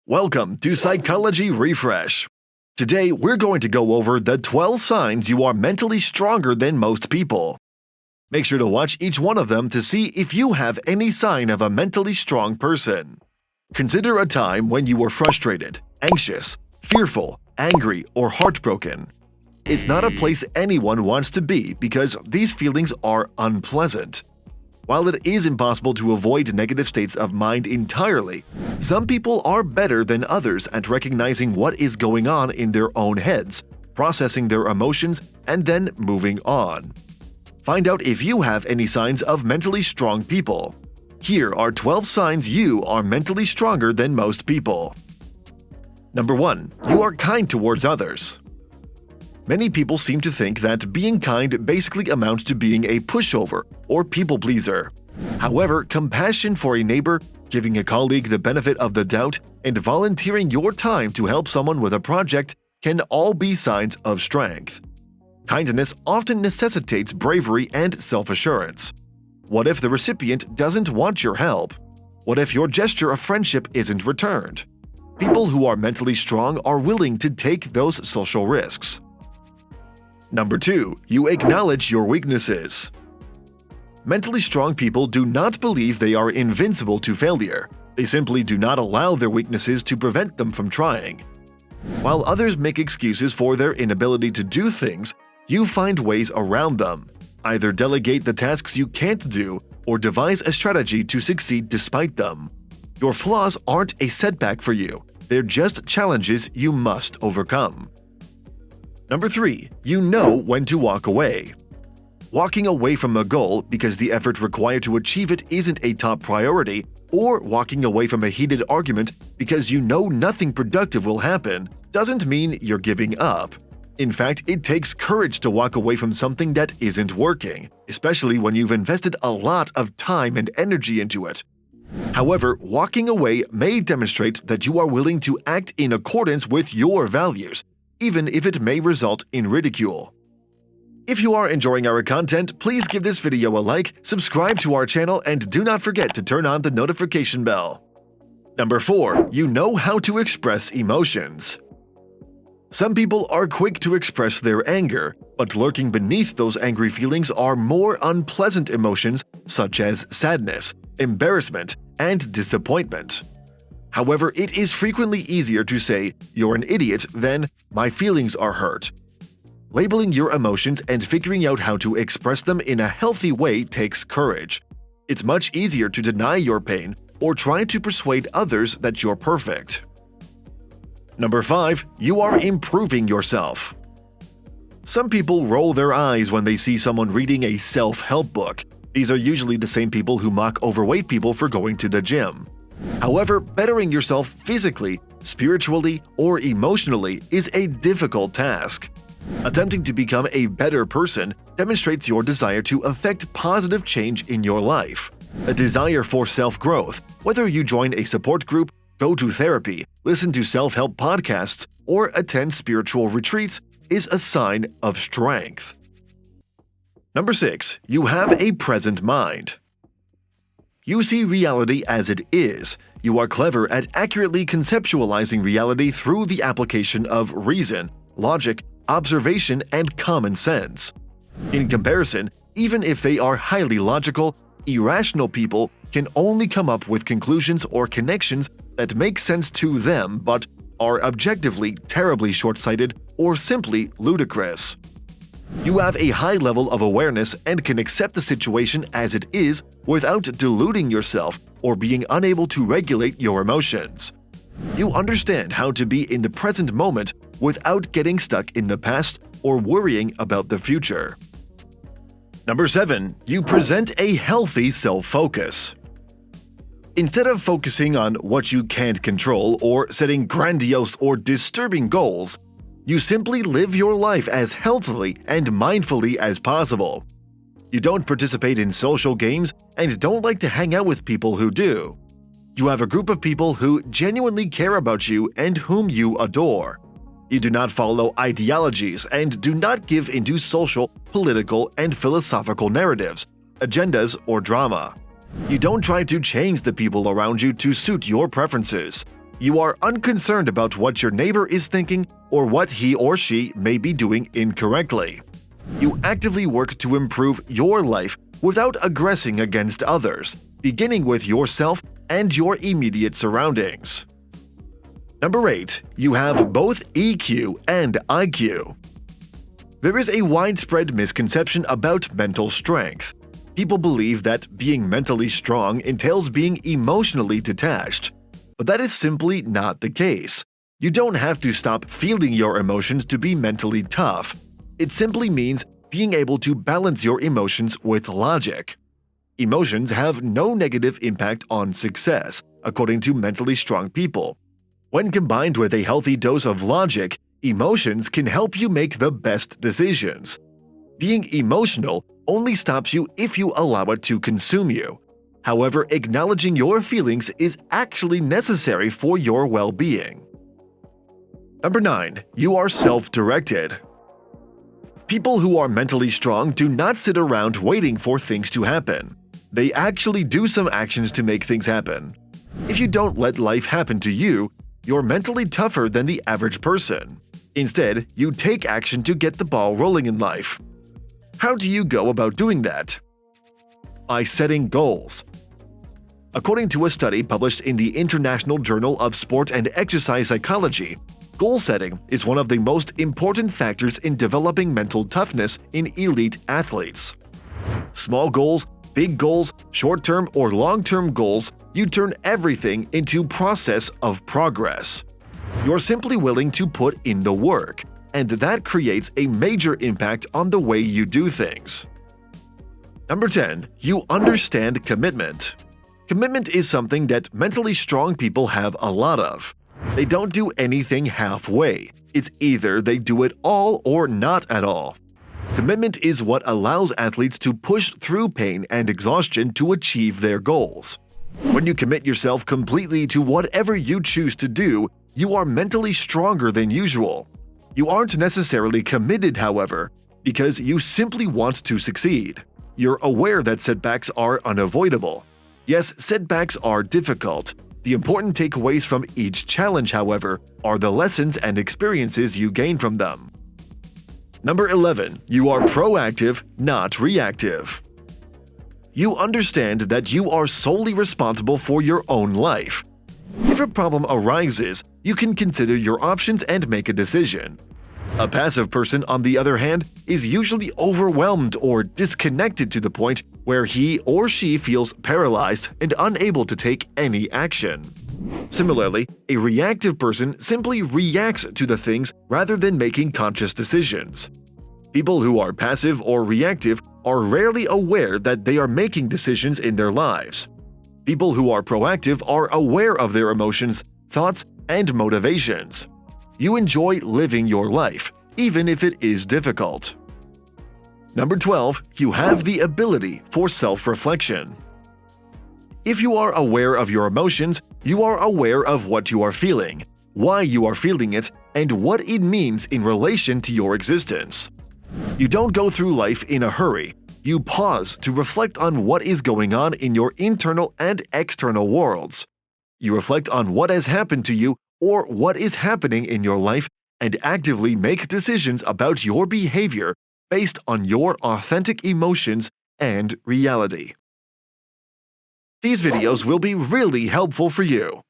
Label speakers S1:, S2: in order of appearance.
S1: Welcome to Psychology Refresh. Today, we're going to go over the 12 signs you are mentally stronger than most people. Make sure to watch each one of them to see if you have any sign of a mentally strong person. Consider a time when you were frustrated, anxious, fearful, angry, or heartbroken. It's not a place anyone wants to be because these feelings are unpleasant. While it is impossible to avoid negative states of mind entirely, some people are better than others at recognizing what is going on in their own heads, processing their emotions, and then moving on. Find out if you have any signs of mentally strong people. Here are 12 signs you are mentally stronger than most people. Number 1. You are kind towards others. Many people seem to think that being kind basically amounts to being a pushover or people pleaser. However, compassion for a neighbor, giving a colleague the benefit of the doubt, and volunteering your time to help someone with a project can all be signs of strength. Kindness often necessitates bravery and self-assurance. What if the recipient doesn't want your help? What if your gesture of friendship isn't returned? People who are mentally strong are willing to take those social risks. Number 2. You acknowledge your weaknesses. Mentally strong people do not believe they are invincible to failure. They simply do not allow their weaknesses to prevent them from trying. While others make excuses for their inability to do things, you find ways around them. Either delegate the tasks you can't do or devise a strategy to succeed despite them. Your flaws aren't a setback for you. They're just challenges you must overcome. Number 3. You know when to walk away. Walking away from a goal because the effort required to achieve it isn't a top priority, or walking away from a heated argument because you know nothing productive will happen, doesn't mean you're giving up. In fact, it takes courage to walk away from something that isn't working, especially when you've invested a lot of time and energy into it. However, walking away may demonstrate that you are willing to act in accordance with your values, even if it may result in ridicule. If you are enjoying our content, please give this video a like, subscribe to our channel, and do not forget to turn on the notification bell. Number 4. You know how to express emotions. Some people are quick to express their anger, but lurking beneath those angry feelings are more unpleasant emotions such as sadness, embarrassment, and disappointment. However, it is frequently easier to say, "You're an idiot," than "My feelings are hurt." Labeling your emotions and figuring out how to express them in a healthy way takes courage. It's much easier to deny your pain or try to persuade others that you're perfect. Number 5. You are improving yourself. Some people roll their eyes when they see someone reading a self-help book. These are usually the same people who mock overweight people for going to the gym. However, bettering yourself physically, spiritually, or emotionally is a difficult task. Attempting to become a better person demonstrates your desire to affect positive change in your life. A desire for self-growth, whether you join a support group, go to therapy, listen to self-help podcasts, or attend spiritual retreats, is a sign of strength. Number 6. You have a present mind. You see reality as it is. You are clever at accurately conceptualizing reality through the application of reason, logic, observation, and common sense. In comparison, even if they are highly logical, irrational people can only come up with conclusions or connections that make sense to them but are objectively terribly short-sighted or simply ludicrous. You have a high level of awareness and can accept the situation as it is without deluding yourself or being unable to regulate your emotions. You understand how to be in the present moment without getting stuck in the past or worrying about the future. Number 7. You present a healthy self-focus. Instead of focusing on what you can't control or setting grandiose or disturbing goals, you simply live your life as healthily and mindfully as possible. You don't participate in social games and don't like to hang out with people who do. You have a group of people who genuinely care about you and whom you adore. You do not follow ideologies and do not give into social, political, and philosophical narratives, agendas, or drama. You don't try to change the people around you to suit your preferences. You are unconcerned about what your neighbor is thinking or what he or she may be doing incorrectly. You actively work to improve your life without aggressing against others, beginning with yourself and your immediate surroundings. Number 8. You have both EQ and IQ. There is a widespread misconception about mental strength. People believe that being mentally strong entails being emotionally detached. But that is simply not the case. You don't have to stop feeling your emotions to be mentally tough. It simply means being able to balance your emotions with logic. Emotions have no negative impact on success, according to mentally strong people. When combined with a healthy dose of logic, emotions can help you make the best decisions. Being emotional only stops you if you allow it to consume you. However, acknowledging your feelings is actually necessary for your well-being. Number 9. You are self-directed. People who are mentally strong do not sit around waiting for things to happen. They actually do some actions to make things happen. If you don't let life happen to you, you're mentally tougher than the average person. Instead, you take action to get the ball rolling in life. How do you go about doing that? By setting goals. According to a study published in the International Journal of Sport and Exercise Psychology, goal setting is one of the most important factors in developing mental toughness in elite athletes. Small goals, big goals, short-term or long-term goals, you turn everything into process of progress. You're simply willing to put in the work, and that creates a major impact on the way you do things. Number 10. You understand commitment. Commitment is something that mentally strong people have a lot of. They don't do anything halfway. It's either they do it all or not at all. Commitment is what allows athletes to push through pain and exhaustion to achieve their goals. When you commit yourself completely to whatever you choose to do, you are mentally stronger than usual. You aren't necessarily committed, however, because you simply want to succeed. You're aware that setbacks are unavoidable. Yes, setbacks are difficult. The important takeaways from each challenge, however, are the lessons and experiences you gain from them. Number 11. You are proactive, not reactive. You understand that you are solely responsible for your own life. If a problem arises, you can consider your options and make a decision. A passive person, on the other hand, is usually overwhelmed or disconnected to the point where he or she feels paralyzed and unable to take any action. Similarly, a reactive person simply reacts to the things rather than making conscious decisions. People who are passive or reactive are rarely aware that they are making decisions in their lives. People who are proactive are aware of their emotions, thoughts, and motivations. You enjoy living your life, even if it is difficult. Number 12. You have the ability for self-reflection. If you are aware of your emotions, you are aware of what you are feeling, why you are feeling it, and what it means in relation to your existence. You don't go through life in a hurry. You pause to reflect on what is going on in your internal and external worlds. You reflect on what has happened to you or what is happening in your life and actively make decisions about your behavior based on your authentic emotions and reality. These videos will be really helpful for you.